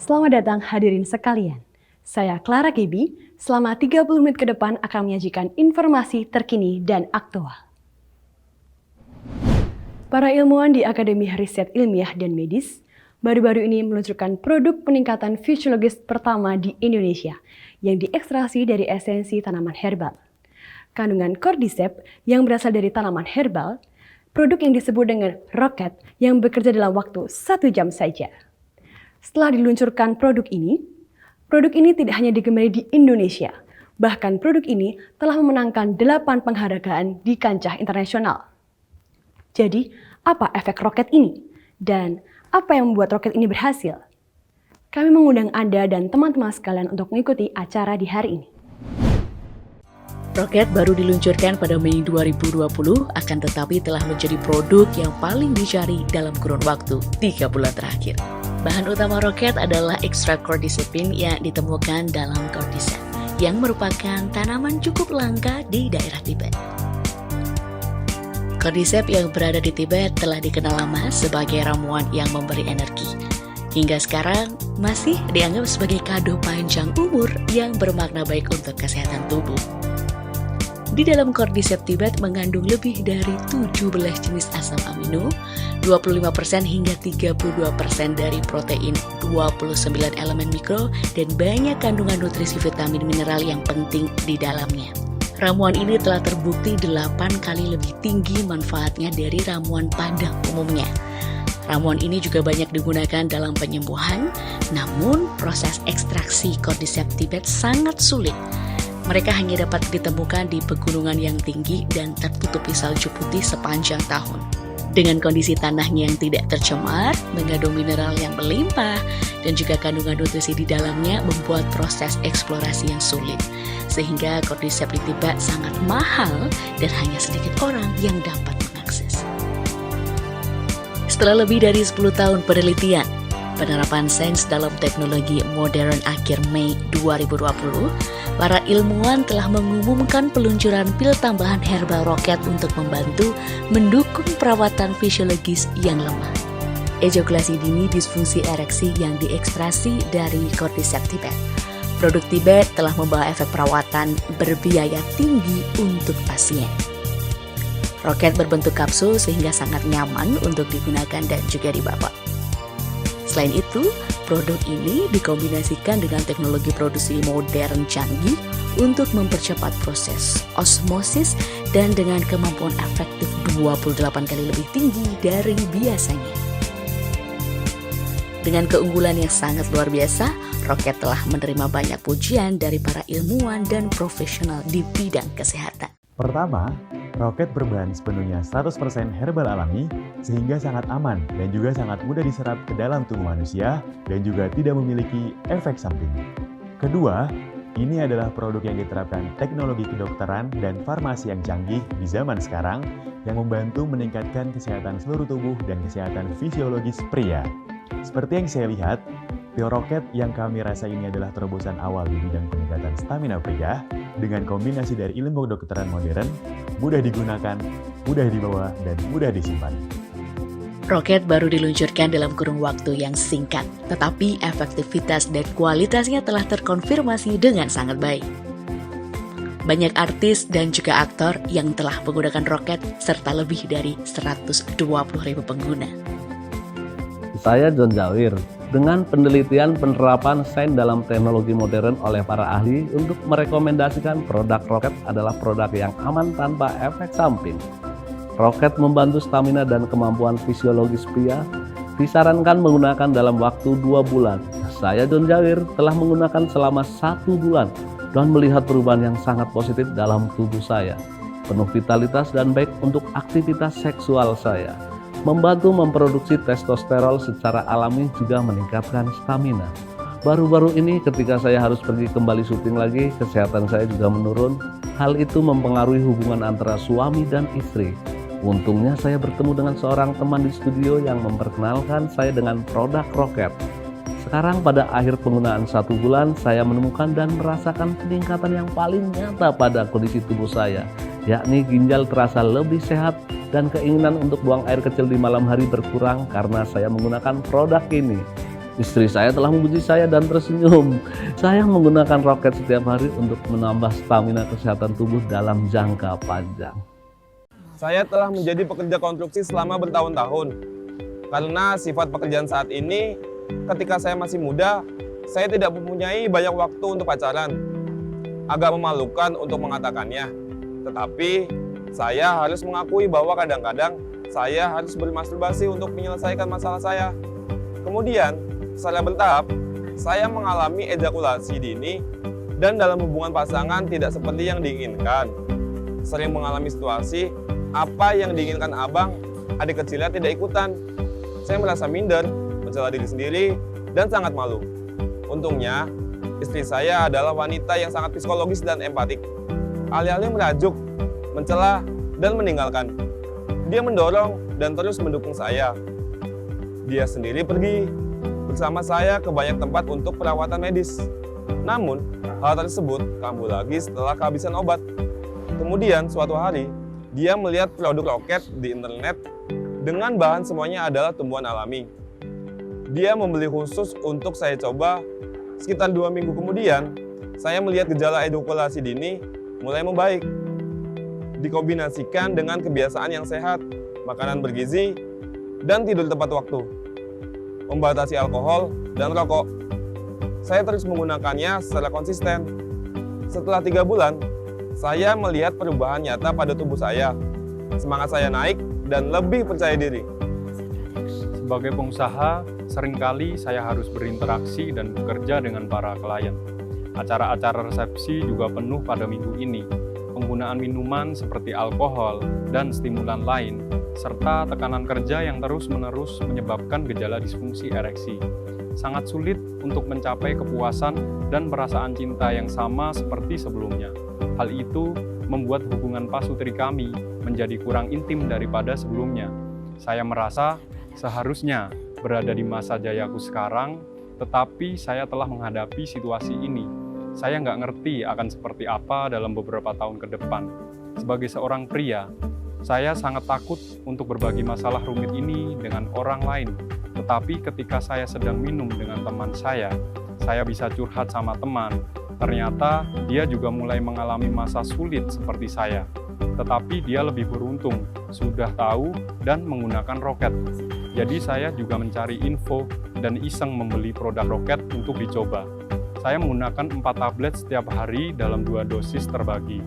Selamat datang hadirin sekalian. Saya Clara Gibi, selama 30 menit ke depan akan menyajikan informasi terkini dan aktual. Para ilmuwan di Akademi Riset Ilmiah dan Medis baru-baru ini meluncurkan produk peningkatan fisiologis pertama di Indonesia yang diekstraksi dari esensi tanaman herbal. Kandungan cordyceps yang berasal dari tanaman herbal, produk yang disebut dengan roket yang bekerja dalam waktu 1 jam saja. Setelah diluncurkan produk ini tidak hanya digemari di Indonesia, bahkan produk ini telah memenangkan 8 penghargaan di kancah internasional. Jadi, apa efek roket ini? Dan apa yang membuat roket ini berhasil? Kami mengundang Anda dan teman-teman sekalian untuk mengikuti acara di hari ini. Roket baru diluncurkan pada Mei 2020, akan tetapi telah menjadi produk yang paling dicari dalam kurun waktu 3 bulan terakhir. Bahan utama roket adalah ekstrak cordycepin yang ditemukan dalam cordyceps, yang merupakan tanaman cukup langka di daerah Tibet. Cordyceps yang berada di Tibet telah dikenal lama sebagai ramuan yang memberi energi. Hingga sekarang masih dianggap sebagai kado panjang umur yang bermakna baik untuk kesehatan tubuh. Di dalam cordyceps Tibet mengandung lebih dari 17 jenis asam amino, 25% hingga 32% dari protein, 29 elemen mikro, dan banyak kandungan nutrisi vitamin mineral yang penting di dalamnya. Ramuan ini telah terbukti 8 kali lebih tinggi manfaatnya dari ramuan padang umumnya. Ramuan ini juga banyak digunakan dalam penyembuhan, namun proses ekstraksi cordyceps Tibet sangat sulit. Mereka hanya dapat ditemukan di pegunungan yang tinggi dan tertutupi salju putih sepanjang tahun. Dengan kondisi tanahnya yang tidak tercemar, mengandung mineral yang melimpah, dan juga kandungan nutrisi di dalamnya membuat proses eksplorasi yang sulit. Sehingga cordyceps di Tibet sangat mahal dan hanya sedikit orang yang dapat mengakses. Setelah lebih dari 10 tahun penelitian, penerapan sains dalam teknologi modern akhir Mei 2020, para ilmuwan telah mengumumkan peluncuran pil tambahan herbal roket untuk membantu mendukung perawatan fisiologis yang lemah. Ejakulasi dini disfungsi ereksi yang diekstraksi dari cordyceps Tibet. Produk Tibet telah membawa efek perawatan berbiaya tinggi untuk pasien. Roket berbentuk kapsul sehingga sangat nyaman untuk digunakan dan juga dibawa. Selain itu, produk ini dikombinasikan dengan teknologi produksi modern canggih untuk mempercepat proses osmosis dan dengan kemampuan efektif 28 kali lebih tinggi dari biasanya. Dengan keunggulan yang sangat luar biasa, roket telah menerima banyak pujian dari para ilmuwan dan profesional di bidang kesehatan. Pertama, roket berbahan sepenuhnya 100% herbal alami sehingga sangat aman dan juga sangat mudah diserap ke dalam tubuh manusia dan juga tidak memiliki efek samping. Kedua, ini adalah produk yang diterapkan teknologi kedokteran dan farmasi yang canggih di zaman sekarang yang membantu meningkatkan kesehatan seluruh tubuh dan kesehatan fisiologis pria. Seperti yang saya lihat, pil roket yang kami rasa ini adalah terobosan awal di bidang peningkatan stamina pria dengan kombinasi dari ilmu kedokteran modern, mudah digunakan, mudah dibawa, dan mudah disimpan. Roket baru diluncurkan dalam kurun waktu yang singkat, tetapi efektivitas dan kualitasnya telah terkonfirmasi dengan sangat baik. Banyak artis dan juga aktor yang telah menggunakan roket serta lebih dari 120.000 pengguna. Saya John Jawir. Dengan penelitian penerapan sains dalam teknologi modern oleh para ahli untuk merekomendasikan produk roket adalah produk yang aman tanpa efek samping. Roket membantu stamina dan kemampuan fisiologis pria, disarankan menggunakan dalam waktu 2 bulan. Saya John Jawir telah menggunakan selama 1 bulan dan melihat perubahan yang sangat positif dalam tubuh saya. Penuh vitalitas dan baik untuk aktivitas seksual saya. Membantu memproduksi testosteron secara alami juga meningkatkan stamina. Baru-baru ini ketika saya harus pergi kembali syuting lagi, kesehatan saya juga menurun. Hal itu mempengaruhi hubungan antara suami dan istri. Untungnya saya bertemu dengan seorang teman di studio yang memperkenalkan saya dengan produk roket. Sekarang pada akhir penggunaan 1 bulan, saya menemukan dan merasakan peningkatan yang paling nyata pada kondisi tubuh saya, yakni ginjal terasa lebih sehat dan keinginan untuk buang air kecil di malam hari berkurang karena saya menggunakan produk ini. Istri saya telah memuji saya dan tersenyum. Saya menggunakan roket setiap hari untuk menambah stamina kesehatan tubuh dalam jangka panjang. Saya telah menjadi pekerja konstruksi selama bertahun-tahun. Karena sifat pekerjaan saat ini, ketika saya masih muda, saya tidak mempunyai banyak waktu untuk pacaran. Agak memalukan untuk mengatakannya. Tetapi, saya harus mengakui bahwa kadang-kadang saya harus bermasturbasi untuk menyelesaikan masalah saya. Kemudian, secara bertahap, saya mengalami ejakulasi dini dan dalam hubungan pasangan tidak seperti yang diinginkan. Sering mengalami situasi, apa yang diinginkan abang, adik kecilnya tidak ikutan. Saya merasa minder, mencela diri sendiri, dan sangat malu. Untungnya, istri saya adalah wanita yang sangat psikologis dan empatik. Alih-alih merajuk, mencela, dan meninggalkan, dia mendorong dan terus mendukung saya. Dia sendiri pergi bersama saya ke banyak tempat untuk perawatan medis. Namun, hal tersebut kambuh lagi setelah kehabisan obat. Kemudian, suatu hari, dia melihat produk roket di internet dengan bahan semuanya adalah tumbuhan alami. Dia membeli khusus untuk saya coba. Sekitar 2 minggu kemudian, saya melihat gejala ejakulasi dini mulai membaik. Dikombinasikan dengan kebiasaan yang sehat, makanan bergizi, dan tidur tepat waktu. Membatasi alkohol dan rokok. Saya terus menggunakannya secara konsisten. Setelah 3 bulan, saya melihat perubahan nyata pada tubuh saya. Semangat saya naik dan lebih percaya diri. Sebagai pengusaha, seringkali saya harus berinteraksi dan bekerja dengan para klien. Acara-acara resepsi juga penuh pada minggu ini. Penggunaan minuman seperti alkohol dan stimulan lain, serta tekanan kerja yang terus-menerus menyebabkan gejala disfungsi ereksi. Sangat sulit untuk mencapai kepuasan dan perasaan cinta yang sama seperti sebelumnya. Hal itu membuat hubungan pasutri kami menjadi kurang intim daripada sebelumnya. Saya merasa seharusnya berada di masa jayaku sekarang, tetapi saya telah menghadapi situasi ini. Saya nggak ngerti akan seperti apa dalam beberapa tahun ke depan. Sebagai seorang pria, saya sangat takut untuk berbagi masalah rumit ini dengan orang lain. Tetapi ketika saya sedang minum dengan teman saya bisa curhat sama teman. Ternyata dia juga mulai mengalami masa sulit seperti saya. Tetapi dia lebih beruntung, sudah tahu dan menggunakan roket. Jadi saya juga mencari info dan iseng membeli produk roket untuk dicoba. Saya menggunakan 4 tablet setiap hari dalam 2 dosis terbagi.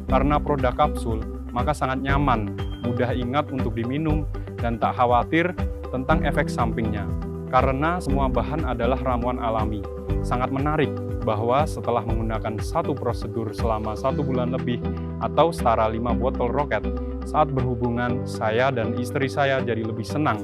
Karena produk kapsul, maka sangat nyaman, mudah ingat untuk diminum, dan tak khawatir tentang efek sampingnya. Karena semua bahan adalah ramuan alami. Sangat menarik bahwa setelah menggunakan satu prosedur selama 1 bulan lebih atau setara 5 botol roket, saat berhubungan saya dan istri saya jadi lebih senang,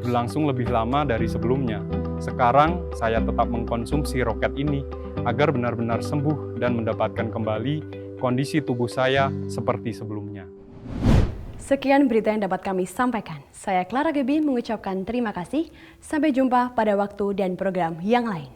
berlangsung lebih lama dari sebelumnya. Sekarang saya tetap mengkonsumsi roket ini agar benar-benar sembuh dan mendapatkan kembali kondisi tubuh saya seperti sebelumnya. Sekian berita yang dapat kami sampaikan. Saya Clara Gebi mengucapkan terima kasih. Sampai jumpa pada waktu dan program yang lain.